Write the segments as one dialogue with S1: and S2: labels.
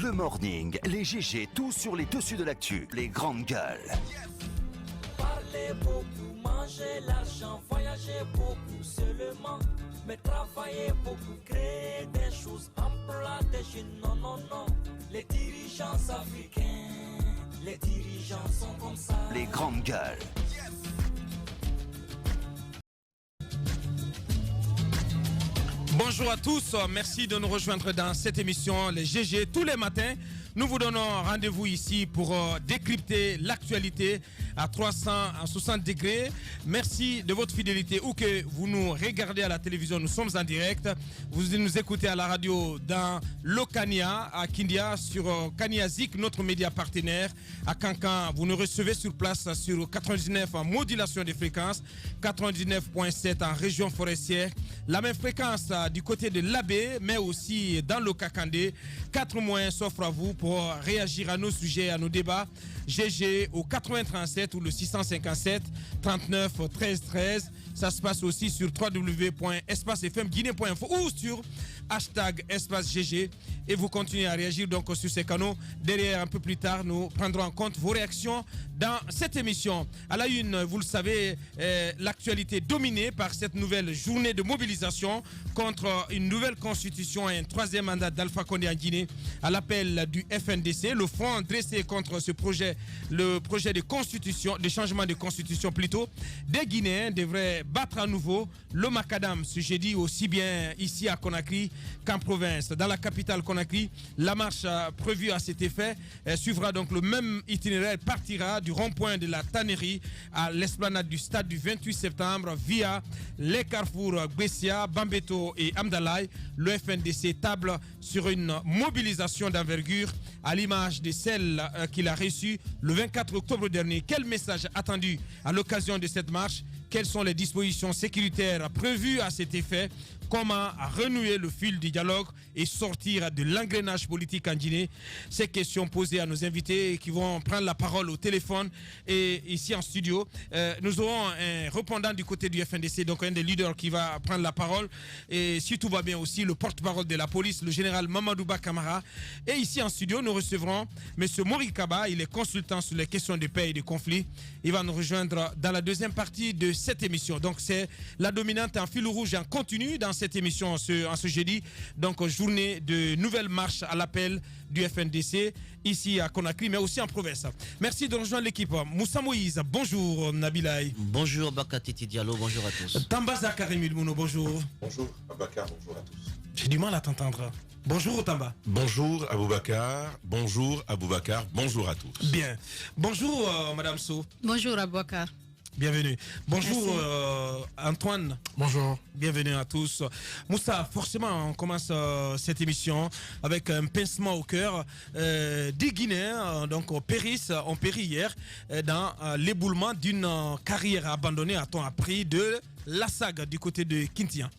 S1: Le morning, les GG, tout sur les dessus de l'actu. Les grandes gueules.
S2: Parler beaucoup, manger l'argent, voyager beaucoup seulement. Mais travailler beaucoup, créer des choses, emploi des jeunes, non, non, non. Les dirigeants africains, les dirigeants sont comme ça.
S1: Les grandes gueules.
S3: Bonjour à tous, merci de nous rejoindre dans cette émission, les GG. Tous les matins, nous vous donnons rendez-vous ici pour décrypter l'actualité à 360 degrés. Merci de votre fidélité. Où que vous nous regardez à la télévision, nous sommes en direct. Vous nous écoutez à la radio dans l'Okania, à Kindia, sur Kania Zik, notre média partenaire. À Kankan, vous nous recevez sur place sur 99 en modulation des fréquences, 99.7 en région forestière. La même fréquence du côté de l'Abbé, mais aussi dans le Kakandé. 4 moyens s'offrent à vous pour réagir à nos sujets, à nos débats. GG au 8037 ou le 657 39 13 13. Ça se passe aussi sur www.espacefmguinée.info ou sur hashtag espace GG. Et vous continuez à réagir donc sur ces canaux. Derrière, un peu plus tard, nous prendrons en compte vos réactions dans cette émission. À la une, vous le savez, l'actualité dominée par cette nouvelle journée de mobilisation contre une nouvelle constitution et un troisième mandat d'Alpha Condé en Guinée à l'appel du FNDC. Le front dressé contre ce projet, le projet de constitution, de changement de constitution plutôt, des Guinéens devraient battre à nouveau le macadam ce jeudi, aussi bien ici à Conakry qu'en province. Dans la capitale Conakry, la marche prévue à cet effet suivra donc le même itinéraire, partira du rond-point de la Tannerie à l'esplanade du stade du 28 septembre via les carrefours Bessia, Bambeto et Amdalaï. Le FNDC table sur une mobilisation d'envergure à l'image de celle qu'il a reçue le 24 octobre dernier. Quel message attendu à l'occasion de cette marche? Quelles sont les dispositions sécuritaires prévues à cet effet? Comment renouer le fil du dialogue et sortir de l'engrenage politique en Guinée? Ces questions posées à nos invités qui vont prendre la parole au téléphone et ici en studio. Nous aurons un répondant du côté du FNDC, donc un des leaders qui va prendre la parole. Et si tout va bien aussi, le porte-parole de la police, le général Mamadouba Kamara. Et ici en studio, nous recevrons M. Mori Kaba, il est consultant sur les questions de paix et de conflits. Il va nous rejoindre dans la deuxième partie de cette émission. Donc c'est la dominante en fil rouge en continu dans cette émission en ce jeudi. Donc journée de nouvelle marche à l'appel du FNDC ici à Conakry, mais aussi en province. Merci de rejoindre l'équipe. Moussa Moïse, bonjour Nabilaï.
S4: Bonjour Bakatiti Diallo, bonjour à tous.
S3: Tamba Zakari Milmouno, bonjour.
S5: Bonjour Abakar, bonjour à tous.
S3: J'ai du mal à t'entendre. Bonjour Tamba.
S5: Bonjour Aboubakar, bonjour Aboubakar, bonjour à tous.
S3: Bien. Bonjour Madame So.
S6: Bonjour Aboubakar.
S3: Bienvenue. Bonjour Antoine.
S7: Bonjour.
S3: Bienvenue à tous. Moussa, forcément, on commence cette émission avec un pincement au cœur. Des Guinéens ont péri hier dans l'éboulement d'une carrière abandonnée, a-t-on appris, de la saga du côté de Kintian.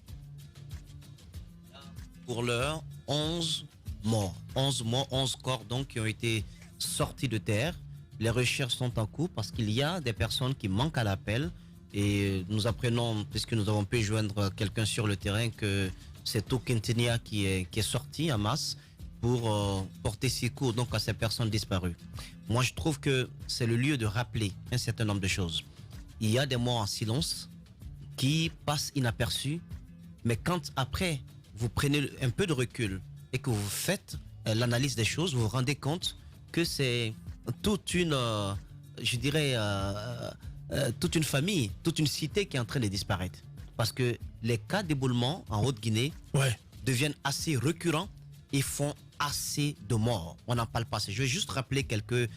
S4: Pour l'heure, 11 morts. 11 morts, 11 corps donc, qui ont été sortis de terre. Les recherches sont en cours parce qu'il y a des personnes qui manquent à l'appel et nous apprenons, puisque nous avons pu joindre quelqu'un sur le terrain, que c'est au Kintenia qui est sorti en masse pour porter secours donc à ces personnes disparues. Moi, je trouve que c'est le lieu de rappeler un certain nombre de choses. Il y a des morts en silence qui passent inaperçus, mais quand après vous prenez un peu de recul et que vous faites l'analyse des choses, vous vous rendez compte que c'est toute une, je dirais, toute une famille, toute une cité qui est en train de disparaître. Parce que les cas d'éboulement en Haute-Guinée deviennent assez récurrents et font assez de morts. On n'en parle pas. Je vais juste rappeler quelques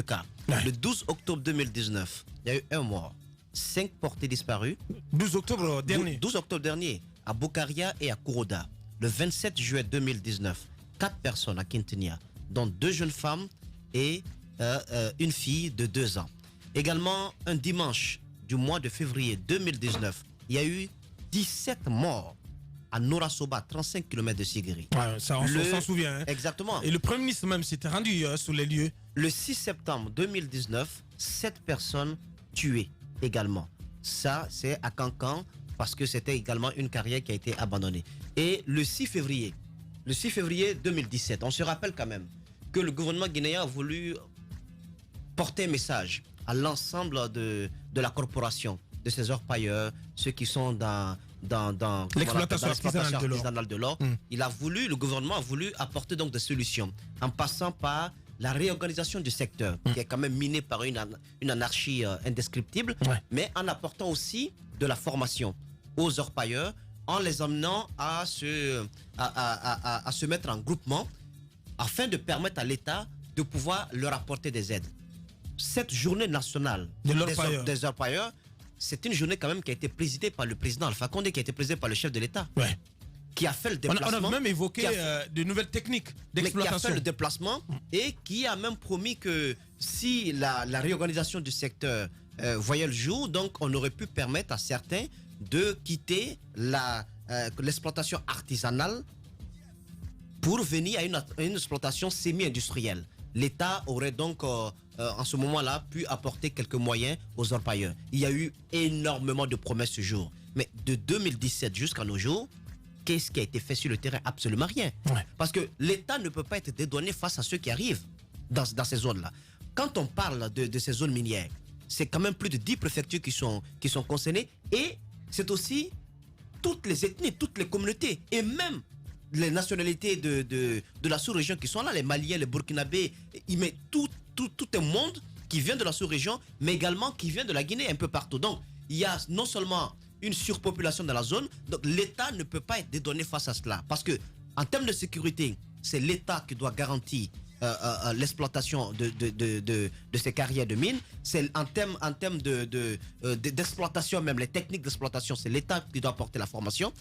S4: cas. Ouais. Le 12 octobre 2019, il y a eu un mort, 5 portés disparus.
S3: 12 octobre dernier.
S4: 12 octobre dernier, à Bokaria et à Kourouda. Le 27 juillet 2019, 4 personnes à Kintenia, dont 2 jeunes femmes et une fille de 2 ans. Également, un dimanche du mois de février 2019, il y a eu 17 morts à Norasoba, 35 km de Sigiri.
S3: Ouais, ça, on s'en souvient. Hein.
S4: Exactement.
S3: Et le Premier ministre même s'était rendu sur les lieux.
S4: Le 6 septembre 2019, 7 personnes tuées également. Ça, c'est à Cancan, parce que c'était également une carrière qui a été abandonnée. Et le 6 février le 6 février 2017, on se rappelle quand même que le gouvernement guinéen a voulu porter un message à l'ensemble de la corporation, de ces orpailleurs, ceux qui sont dans
S3: l'exploitation
S4: artisanale de l'or. Le gouvernement a voulu apporter donc des solutions en passant par la réorganisation du secteur, qui est quand même miné par une anarchie indescriptible, mais en apportant aussi de la formation aux orpailleurs, en les amenant à se mettre en groupement afin de permettre à l'État de pouvoir leur apporter des aides. Cette journée nationale des orpailleurs, c'est une journée quand même qui a été présidée par le président Alpha Condé, qui a été présidée par le chef de l'État, qui a fait le déplacement.
S3: On a même évoqué de nouvelles techniques d'exploitation.
S4: Qui a fait le déplacement et qui a même promis que si la réorganisation du secteur voyait le jour, donc on aurait pu permettre à certains de quitter l'exploitation artisanale pour venir à une exploitation semi-industrielle. L'État aurait donc en ce moment-là pu apporter quelques moyens aux orpailleurs. Il y a eu énormément de promesses ce jour. Mais de 2017 jusqu'à nos jours, qu'est-ce qui a été fait sur le terrain? Absolument rien. Parce que l'État ne peut pas être dédouané face à ceux qui arrivent dans ces zones-là. Quand on parle de ces zones minières, c'est quand même plus de 10 préfectures qui sont concernées, et c'est aussi toutes les ethnies, toutes les communautés, et même les nationalités de la sous-région qui sont là, les Maliens, les Burkinabés, tout un monde qui vient de la sous-région, mais également qui vient de la Guinée, un peu partout. Donc, il y a non seulement une surpopulation dans la zone, donc l'État ne peut pas être dédouané face à cela. Parce que, en termes de sécurité, c'est l'État qui doit garantir l'exploitation de ces carrières de mines. C'est en termes d'exploitation, même les techniques d'exploitation, c'est l'État qui doit apporter la formation.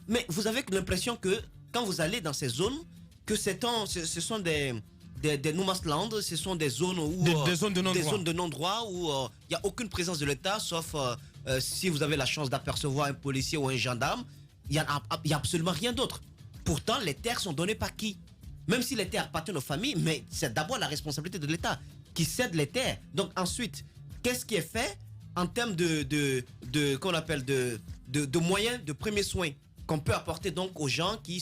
S4: Mais vous avez l'impression que quand vous allez dans ces zones, que ce sont des no-man's-land, ce sont des zones où
S3: des zones de
S4: non-droit où il n'y a aucune présence de l'État, sauf si vous avez la chance d'apercevoir un policier ou un gendarme. Il n'y a absolument rien d'autre. Pourtant, les terres sont données par qui? Même si les terres appartiennent aux familles, mais c'est d'abord la responsabilité de l'État qui cède les terres. Donc ensuite, qu'est-ce qui est fait en termes qu'on appelle de moyens de premiers soins qu'on peut apporter donc aux gens qui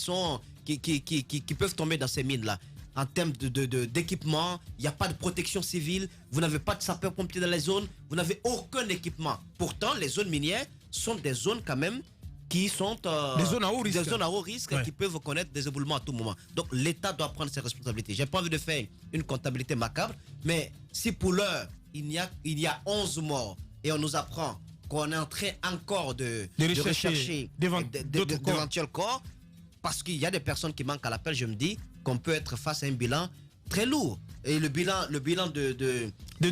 S4: peuvent tomber dans ces mines-là? En termes d'équipement, il n'y a pas de protection civile, vous n'avez pas de sapeurs-pompiers dans les zones, vous n'avez aucun équipement. Pourtant, les zones minières sont des zones quand même qui sont
S3: des zones à haut
S4: risque, qui peuvent connaître des éboulements à tout moment. Donc l'État doit prendre ses responsabilités. J'ai pas envie de faire une comptabilité macabre, mais si pour l'heure, il y a 11 morts et on nous apprend qu'on est en train encore de rechercher d'éventuels corps, parce qu'il y a des personnes qui manquent à l'appel, je me dis qu'on peut être face à un bilan très lourd. Et le bilan de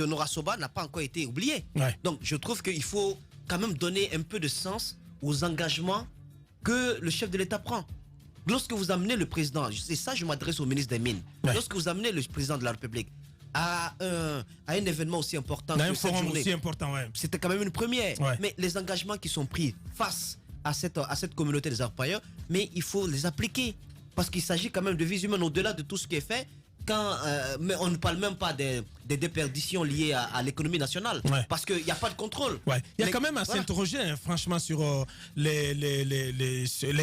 S4: Nora Soba n'a pas encore été oublié. Donc je trouve qu'il faut quand même donner un peu de sens aux engagements que le chef de l'État prend. Lorsque vous amenez le président, c'est ça, je m'adresse au ministre des Mines, lorsque vous amenez le président de la République à un événement aussi important,
S3: un forum aussi important,
S4: c'était quand même une première. Mais les engagements qui sont pris face à cette communauté des orpailleurs, mais il faut les appliquer. Parce qu'il s'agit quand même de vies humaines au-delà de tout ce qui est fait. Mais on ne parle même pas des déperditions liées à l'économie nationale, parce qu'il n'y a pas de contrôle.
S3: Il y a quand même à s'interroger, hein, franchement, sur les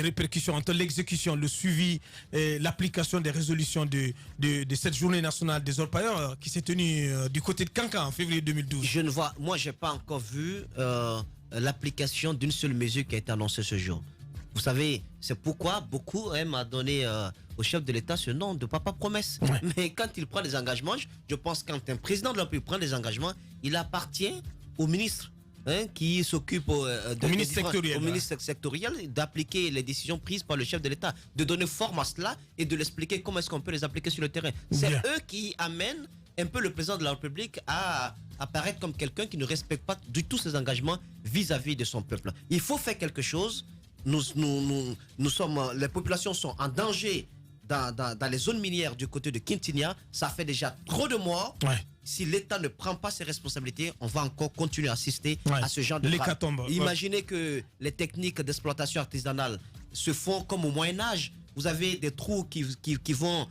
S3: répercussions entre l'exécution, le suivi et l'application des résolutions de cette journée nationale des orpailleurs qui s'est tenue du côté de Kankan en février 2012.
S4: Je n'ai pas encore vu l'application d'une seule mesure qui a été annoncée ce jour. Vous savez, c'est pourquoi beaucoup aiment à donner au chef de l'État ce nom de papa promesse. Mais quand il prend des engagements, je pense que quand un président de la République prend des engagements, il appartient au ministre qui s'occupe au ministre sectoriel d'appliquer les décisions prises par le chef de l'État, de donner forme à cela et de l'expliquer comment est-ce qu'on peut les appliquer sur le terrain. C'est eux qui amènent un peu le président de la République à apparaître comme quelqu'un qui ne respecte pas du tout ses engagements vis-à-vis de son peuple. Il faut faire quelque chose. Les populations sont en danger dans les zones minières du côté de Kintinia. Ça fait déjà trop de morts. Si l'État ne prend pas ses responsabilités, on va encore continuer à assister à ce genre de
S3: l'hécatombe.
S4: Imaginez que les techniques d'exploitation artisanale se font comme au Moyen-Âge. Vous avez des trous qui vont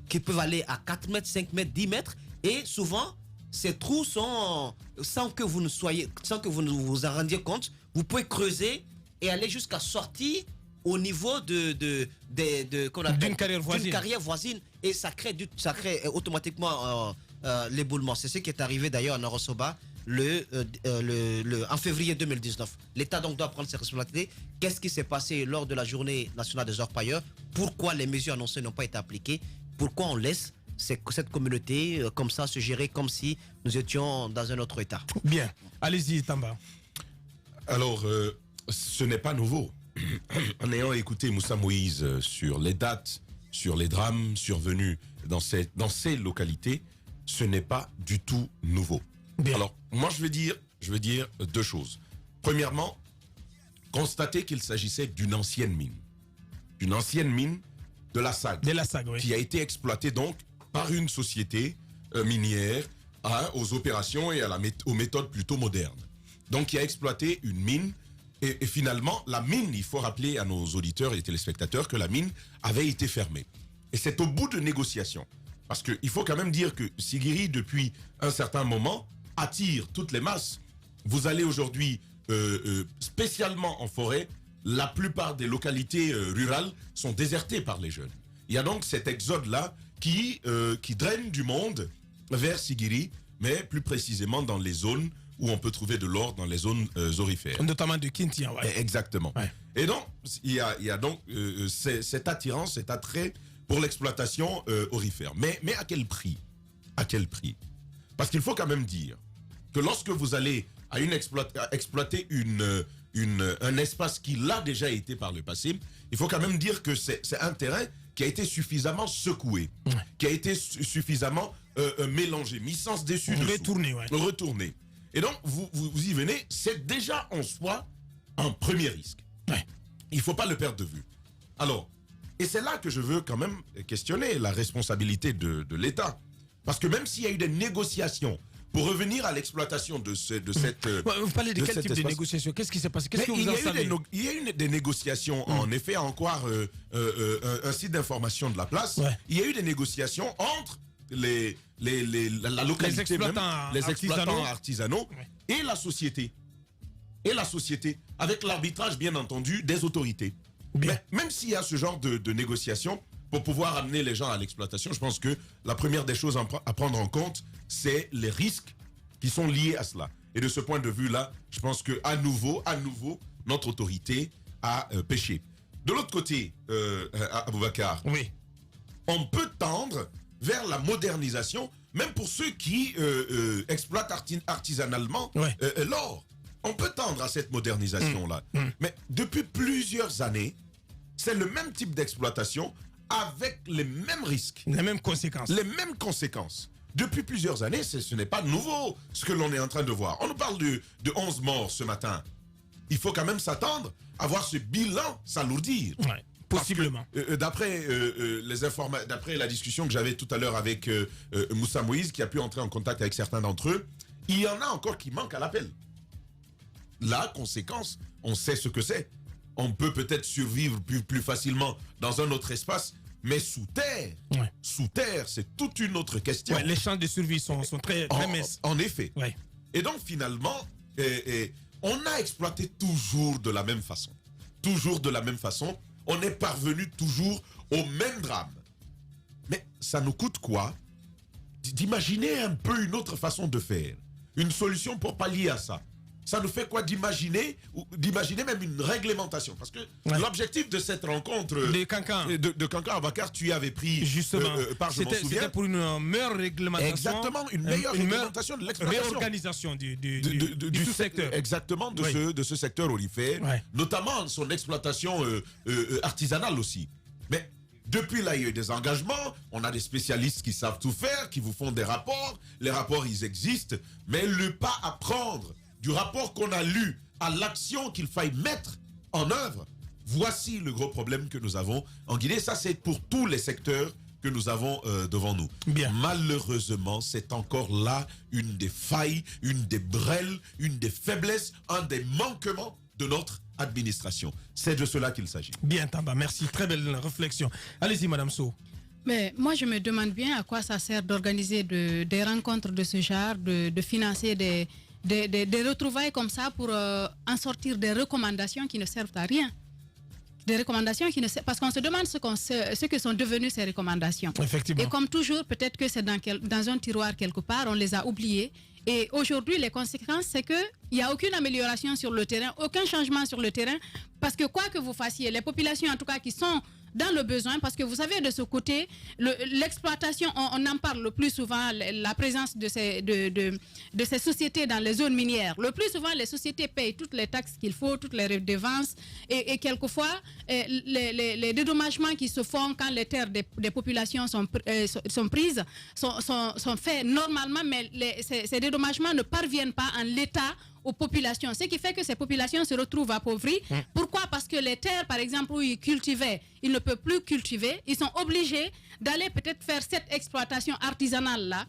S4: qui peuvent aller à 4 mètres, 5 mètres, 10 mètres. Et souvent, ces trous sont, sans que vous ne vous en rendiez compte, vous pouvez creuser et aller jusqu'à sortir au niveau
S3: d'une carrière
S4: voisine et ça crée automatiquement l'éboulement. C'est ce qui est arrivé d'ailleurs en Orosoba en février 2019. L'État donc doit prendre ses responsabilités. Qu'est-ce qui s'est passé lors de la journée nationale des orpailleurs? Pourquoi les mesures annoncées n'ont pas été appliquées? Pourquoi on laisse cette communauté comme ça se gérer comme si nous étions dans un autre État?
S3: Bien, allez-y Tamba.
S5: Alors, ce n'est pas nouveau. En ayant écouté Moussa Moïse sur les dates, sur les drames survenus dans ces localités, ce n'est pas du tout nouveau.
S3: Bien.
S5: Alors, moi, je veux dire deux choses. Premièrement, constater qu'il s'agissait d'une ancienne mine. Une ancienne mine de la SAG.
S3: De la SAG, oui.
S5: Qui a été exploitée donc par une société minière aux opérations et aux méthodes plutôt modernes. Donc, qui a exploité une mine. Et finalement, la mine, il faut rappeler à nos auditeurs et téléspectateurs que la mine avait été fermée. Et c'est au bout de négociations. Parce qu'il faut quand même dire que Sigiri, depuis un certain moment, attire toutes les masses. Vous allez aujourd'hui, spécialement en forêt, la plupart des localités rurales sont désertées par les jeunes. Il y a donc cet exode-là qui draine du monde vers Sigiri, mais plus précisément dans les zones où on peut trouver de l'or, dans les zones aurifères.
S3: Notamment de Kintia, ouais.
S5: Exactement. Ouais. Et donc, il y a donc cette attirance, cet attrait pour l'exploitation aurifère. Mais à quel prix? À quel prix? Parce qu'il faut quand même dire que lorsque vous allez exploiter un espace qui l'a déjà été par le passé, il faut quand même dire que c'est un terrain qui a été suffisamment secoué, qui a été suffisamment mélangé, mis sens dessus, retourné. Et donc, vous y venez, c'est déjà en soi un premier risque.
S3: Ouais.
S5: Il ne faut pas le perdre de vue. Alors, et c'est là que je veux quand même questionner la responsabilité de l'État. Parce que même s'il y a eu des négociations pour revenir à l'exploitation de cette...
S3: vous parlez de quel type de négociations? Qu'est-ce qui s'est passé? Qu'est-ce que vous en savez?
S5: Il y a eu des négociations, en effet, à en croire un site d'information de la place. Ouais. Il y a eu des négociations entre la localité, les exploitants artisanaux ouais. et la société. Avec l'arbitrage, bien entendu, des autorités. Mais même s'il y a ce genre de négociations, pour pouvoir amener les gens à l'exploitation, je pense que la première des choses à prendre en compte, c'est les risques qui sont liés à cela. Et de ce point de vue-là, je pense qu'à nouveau, notre autorité a péché. De l'autre côté, Aboubacar,
S3: oui.
S5: On peut tendre vers la modernisation, même pour ceux qui exploitent artisanalement l'or. On peut tendre à cette modernisation-là. Mais depuis plusieurs années, c'est le même type d'exploitation avec les mêmes risques.
S3: Les mêmes conséquences.
S5: Les mêmes conséquences. Depuis plusieurs années, ce n'est pas nouveau ce que l'on est en train de voir. On nous parle de 11 morts ce matin. Il faut quand même s'attendre à voir ce bilan s'alourdir.
S3: Ouais. Possiblement.
S5: D'après la discussion que j'avais tout à l'heure avec Moussa Moïse, qui a pu entrer en contact avec certains d'entre eux, il y en a encore qui manquent à l'appel. La conséquence, on sait ce que c'est. On peut peut-être survivre plus facilement dans un autre espace, mais sous terre, c'est toute une autre question.
S3: Ouais, les chances de survie sont très minces.
S5: En effet.
S3: Ouais.
S5: Et donc finalement, on a exploité toujours de la même façon. Toujours de la même façon. On est parvenu toujours au même drame. Mais ça nous coûte quoi? D'imaginer un peu une autre façon de faire. Une solution pour pallier à ça. Ça nous fait quoi d'imaginer même une réglementation? Parce que l'objectif de cette rencontre
S3: de
S5: Kankan Aboubacar, tu y avais pris
S3: justement,
S5: c'était
S3: pour une meilleure réglementation.
S5: Exactement, une meilleure réglementation de l'exploitation.
S3: Réorganisation du secteur.
S5: Exactement, de ce secteur olifère, notamment son exploitation artisanale aussi. Mais depuis là, il y a eu des engagements, on a des spécialistes qui savent tout faire, qui vous font des rapports. Les rapports, ils existent, mais le pas à prendre du rapport qu'on a lu à l'action qu'il faille mettre en œuvre, voici le gros problème que nous avons en Guinée. Ça, c'est pour tous les secteurs que nous avons devant nous.
S3: Bien.
S5: Malheureusement, c'est encore là une des failles, une des brêles, une des faiblesses, un des manquements de notre administration. C'est de cela qu'il s'agit.
S3: Bien, Tamba, merci. Très belle réflexion. Allez-y, Madame Sow.
S6: Mais moi, je me demande bien à quoi ça sert d'organiser des rencontres de ce genre, de financer des retrouvailles comme ça pour en sortir des recommandations qui ne servent à rien. des recommandations qui ne... Parce qu'on se demande ce que sont devenues ces recommandations.
S3: Effectivement.
S6: Et comme toujours, peut-être que c'est dans un tiroir quelque part, on les a oubliées. Et aujourd'hui, les conséquences, c'est qu'il n'y a aucune amélioration sur le terrain, aucun changement sur le terrain, parce que quoi que vous fassiez, les populations en tout cas qui sont dans le besoin, parce que vous savez, de ce côté, l'exploitation, on en parle le plus souvent, la présence de ces sociétés dans les zones minières. Le plus souvent, les sociétés payent toutes les taxes qu'il faut, toutes les redevances, et quelquefois, les dédommagements qui se font quand les terres des populations sont prises sont faits normalement, mais ces dédommagements ne parviennent pas en l'état aux populations, ce qui fait que ces populations se retrouvent appauvries. Pourquoi? Parce que les terres, par exemple, où ils cultivaient, ils ne peuvent plus cultiver, ils sont obligés d'aller peut-être faire cette exploitation artisanale-là,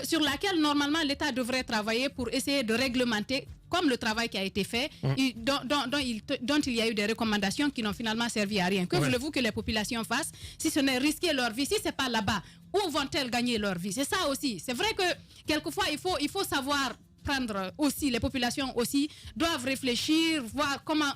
S6: sur laquelle normalement l'État devrait travailler pour essayer de réglementer, comme le travail qui a été fait, dont il y a eu des recommandations qui n'ont finalement servi à rien. Que voulez-vous que les populations fassent si ce n'est risquer leur vie? Si ce n'est pas là-bas, où vont-elles gagner leur vie? C'est ça aussi. C'est vrai que quelquefois, il faut savoir prendre aussi, les populations aussi doivent réfléchir, voir comment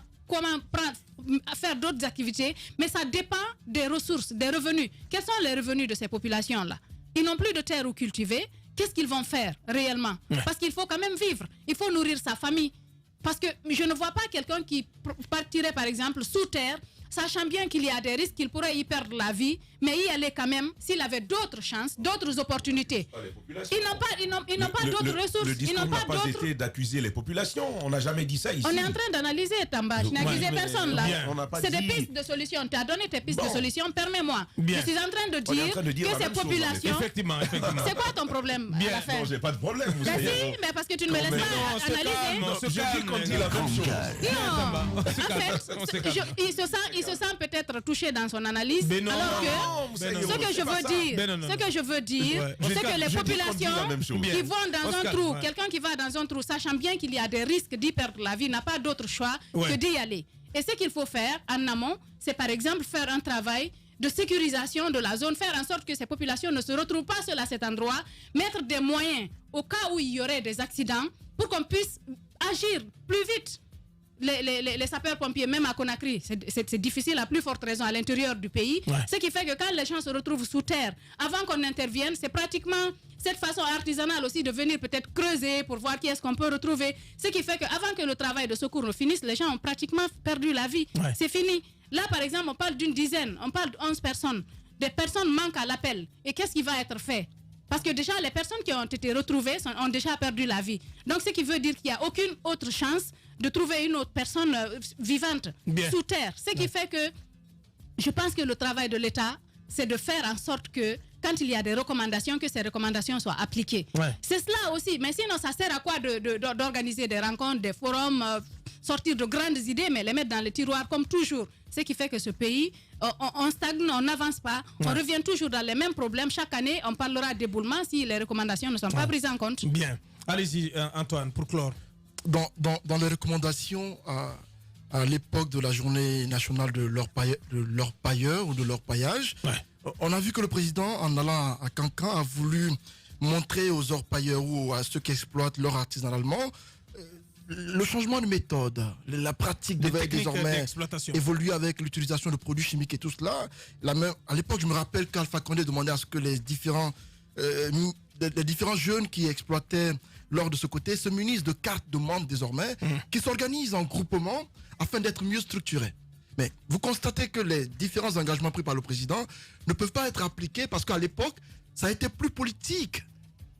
S6: faire d'autres activités, mais ça dépend des ressources, des revenus. Quels sont les revenus de ces populations-là? Ils n'ont plus de terre où cultiver. Qu'est-ce qu'ils vont faire réellement? Parce qu'il faut quand même vivre. Il faut nourrir sa famille. Parce que je ne vois pas quelqu'un qui partirait, par exemple, sous terre, sachant bien qu'il y a des risques, qu'il pourrait y perdre la vie, mais y aller quand même s'il avait d'autres chances, d'autres opportunités. Ils n'ont pas d'autres ressources.
S5: Le discours n'a pas été d'accuser les populations. On n'a jamais dit ça ici.
S6: On est en train d'analyser, Tamba. Je n'ai accusé personne là. C'est des
S5: dit...
S6: pistes de solutions. Tu as donné tes pistes de solutions. Permets-moi. Je suis en train de dire que ces populations...
S3: Effectivement.
S6: C'est quoi ton problème à la fin?
S5: Non, j'ai pas de problème.
S6: Si, mais parce que tu ne me laisses pas analyser.
S5: Je dis qu'on dit la même chose.
S6: Non. En fait, il se sent peut-être touché dans son analyse, alors que ce que je veux dire, c'est que les populations qui vont dans un trou, quelqu'un qui va dans un trou, sachant bien qu'il y a des risques d'y perdre la vie, n'a pas d'autre choix que d'y aller. Et ce qu'il faut faire en amont, c'est par exemple faire un travail de sécurisation de la zone, faire en sorte que ces populations ne se retrouvent pas seules à cet endroit, mettre des moyens au cas où il y aurait des accidents pour qu'on puisse agir plus vite. Les sapeurs-pompiers, même à Conakry, c'est difficile à plus forte raison à l'intérieur du pays. Ce qui fait que quand les gens se retrouvent sous terre, avant qu'on intervienne, c'est pratiquement cette façon artisanale aussi de venir peut-être creuser pour voir qui est-ce qu'on peut retrouver. Ce qui fait qu'avant que le travail de secours ne finisse, les gens ont pratiquement perdu la vie. C'est fini. Là, par exemple, on parle d'une dizaine, on parle de 11 personnes. Des personnes manquent à l'appel. Et qu'est-ce qui va être fait? Parce que déjà, les personnes qui ont été retrouvées ont déjà perdu la vie. Donc, ce qui veut dire qu'il n'y a aucune autre chance de trouver une autre personne vivante sous terre. Ce qui fait que je pense que le travail de l'État, c'est de faire en sorte que quand il y a des recommandations, que ces recommandations soient appliquées. C'est cela aussi. Mais sinon, ça sert à quoi d'organiser des rencontres, des forums, sortir de grandes idées, mais les mettre dans le tiroir comme toujours. Ce qui fait que ce pays, on stagne, on n'avance pas, on revient toujours dans les mêmes problèmes. Chaque année, on parlera d'éboulement si les recommandations ne sont pas prises en compte.
S3: Bien. Allez-y, Antoine, pour clore.
S7: Dans les recommandations à l'époque de la journée nationale de l'orpailleur ou de l'orpaillage, on a vu que le président, en allant à Cancan, a voulu montrer aux orpailleurs ou à ceux qui exploitent l'or artisanalement le changement de méthode. La pratique devait désormais évoluer avec l'utilisation de produits chimiques et tout cela. À l'époque, je me rappelle qu'Alpha Condé demandait à ce que les différents jeunes qui exploitaient l'or de ce côté se munissent de cartes de membres désormais, qui s'organisent en groupement afin d'être mieux structurés. Mais vous constatez que les différents engagements pris par le président ne peuvent pas être appliqués parce qu'à l'époque, ça a été plus politique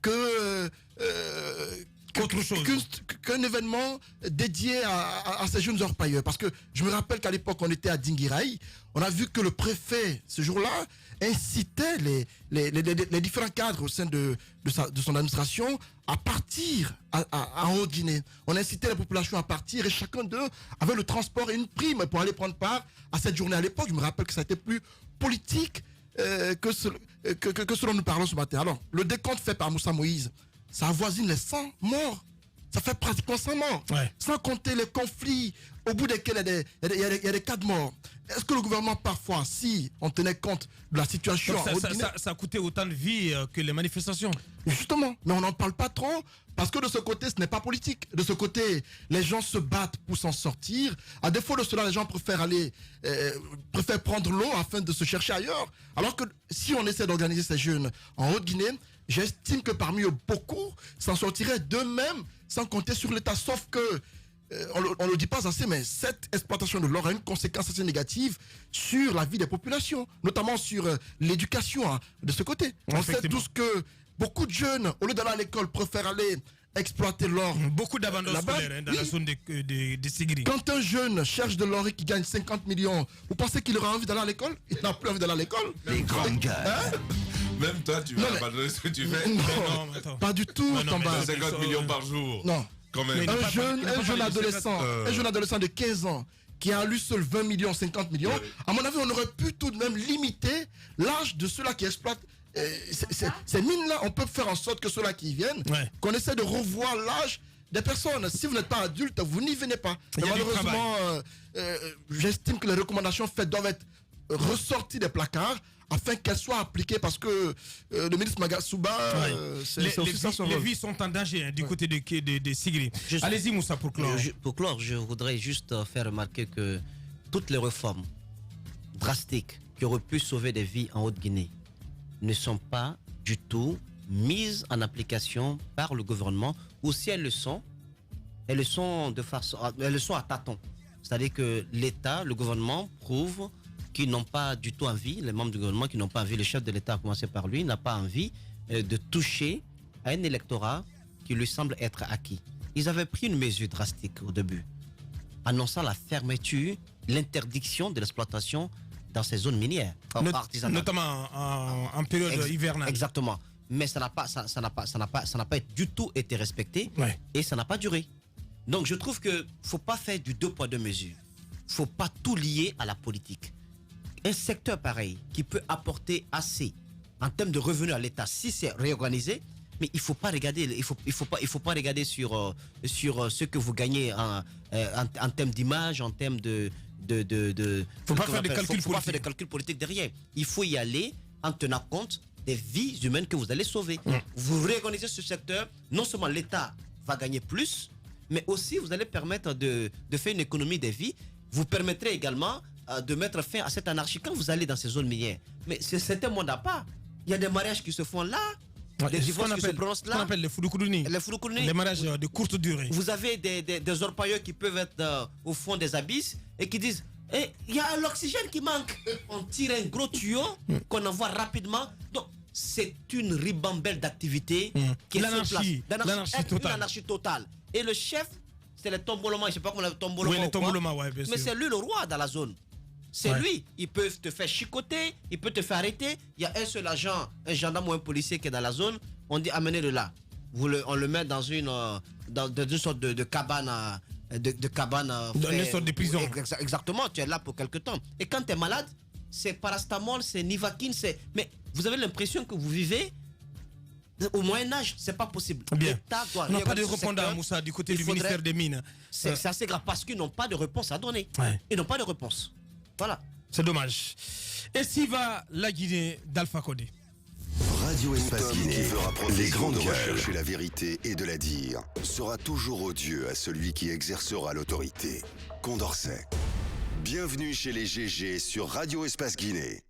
S7: qu'un événement dédié à ces jeunes orpailleurs. Parce que je me rappelle qu'à l'époque, on était à Dinguiraï, on a vu que le préfet, ce jour-là, incitait les différents cadres au sein de son administration à partir en Haute-Guinée. On incitait la population à partir et chacun d'eux avait le transport et une prime pour aller prendre part à cette journée. À l'époque, je me rappelle que ça a été plus politique que ce dont nous parlons ce matin. Alors, le décompte fait par Moussa Moïse, ça avoisine les 100 morts. Ça fait pratiquement 100 morts. Sans compter les conflits au bout desquels il y a des cas de mort. Est-ce que le gouvernement, parfois, si on tenait compte de la situation...
S3: Donc ça a coûté autant de vies que les manifestations.
S7: Justement, mais on n'en parle pas trop, parce que de ce côté, ce n'est pas politique. De ce côté, les gens se battent pour s'en sortir. À défaut de cela, les gens préfèrent prendre l'eau afin de se chercher ailleurs. Alors que si on essaie d'organiser ces jeunes en Haute-Guinée, j'estime que parmi eux, beaucoup s'en sortiraient d'eux-mêmes sans compter sur l'État. Sauf que, on ne le dit pas assez, mais cette exploitation de l'or a une conséquence assez négative sur la vie des populations, notamment sur l'éducation de ce côté. On sait tous que beaucoup de jeunes, au lieu d'aller à l'école, préfèrent aller exploiter l'or.
S3: Beaucoup d'abandon scolaire dans la zone de Sigiri.
S7: Quand un jeune cherche de l'or et qui gagne 50 millions, vous pensez qu'il aura envie d'aller à l'école? Il n'a plus envie d'aller à l'école.
S1: Les grandes gueules.
S5: Même toi, tu vas abandonner ce que tu fais.
S7: Non, pas du tout, Tamba.
S5: 50 millions par jour.
S7: Non.
S5: Quand même.
S7: Un jeune adolescent de 15 ans qui a à lui seul 20 millions, 50 millions, à mon avis, on aurait pu tout de même limiter l'âge de ceux-là qui exploitent ces mines-là. On peut faire en sorte que ceux-là qui viennent, qu'on essaie de revoir l'âge des personnes. Si vous n'êtes pas adulte, vous n'y venez pas. Mais malheureusement, j'estime que les recommandations faites doivent être ressorties des placards afin qu'elles soient appliquées, parce que le ministre Magasuba,
S3: les vies sont en danger du côté de Sigiri. Allez-y, Moussa, pour clore.
S4: Pour clore, je voudrais juste faire remarquer que toutes les réformes drastiques qui auraient pu sauver des vies en Haute-Guinée ne sont pas du tout mises en application par le gouvernement, ou si elles le sont à tâtons. C'est-à-dire que l'État, le gouvernement prouve qu'ils n'ont pas du tout envie, les membres du gouvernement qui n'ont pas envie, le chef de l'État, à commencer par lui, n'a pas envie de toucher à un électorat qui lui semble être acquis. Ils avaient pris une mesure drastique au début, annonçant la fermeture, l'interdiction de l'exploitation dans ces zones minières,
S3: notamment en période hivernale.
S4: Exactement. Mais ça n'a pas du tout été respecté, et ça n'a pas duré. Donc je trouve que faut pas faire du 2 poids 2 mesures. Faut pas tout lier à la politique. Un secteur pareil qui peut apporter assez en termes de revenus à l'État si c'est réorganisé, mais il faut pas regarder, il faut pas regarder sur ce que vous gagnez en termes d'image, en termes
S3: faut pas faire des
S4: calculs politiques derrière. Il faut y aller en tenant compte des vies humaines que vous allez sauver. Vous réorganisez ce secteur, non seulement l'État va gagner plus, mais aussi vous allez permettre de faire une économie des vies. Vous permettrez également de mettre fin à cette anarchie quand vous allez dans ces zones minières. Mais c'est un monde à part. Il y a des mariages qui se font là, des divorces qui se prononcent là.
S3: Ce qu'on appelle les foudoukoudounis.
S4: Les
S3: mariages de courte durée.
S4: Vous avez des orpailleurs qui peuvent être au fond des abysses et qui disent il y a l'oxygène qui manque. On tire un gros tuyau qu'on envoie rapidement. Donc, c'est une ribambelle d'activités qui est
S3: l'anarchie totale.
S4: L'anarchie totale. Et le chef, c'est le tomboloma. Je ne sais pas comment le tomboloma.
S3: Oui, le tomboloma, bien sûr.
S4: Mais c'est lui le roi dans la zone. C'est lui. Ils peuvent te faire chicoter, ils peuvent te faire arrêter. Il y a un seul agent, un gendarme ou un policier qui est dans la zone. On dit amenez-le là. On le met dans une sorte de cabane.
S3: Dans une sorte de prison.
S4: Exactement, tu es là pour quelque temps. Et quand tu es malade, c'est parastamol, c'est Nivaquine, mais vous avez l'impression que vous vivez au Moyen-Âge. C'est pas possible.
S3: Bien. On n'a pas de répondant, Moussa, du côté du ministère des Mines.
S4: C'est assez grave parce qu'ils n'ont pas de réponse à donner. Ils n'ont pas de réponse. Voilà.
S3: C'est dommage. Et s'il va la Guinée d'Alpha Condé?
S1: Radio Espace Guinée,
S8: qui fera
S1: les grandes
S8: de
S1: gueules.
S8: rechercher la vérité et de la dire, sera toujours odieux à celui qui exercera l'autorité. Condorcet. Bienvenue chez les GG sur Radio Espace Guinée.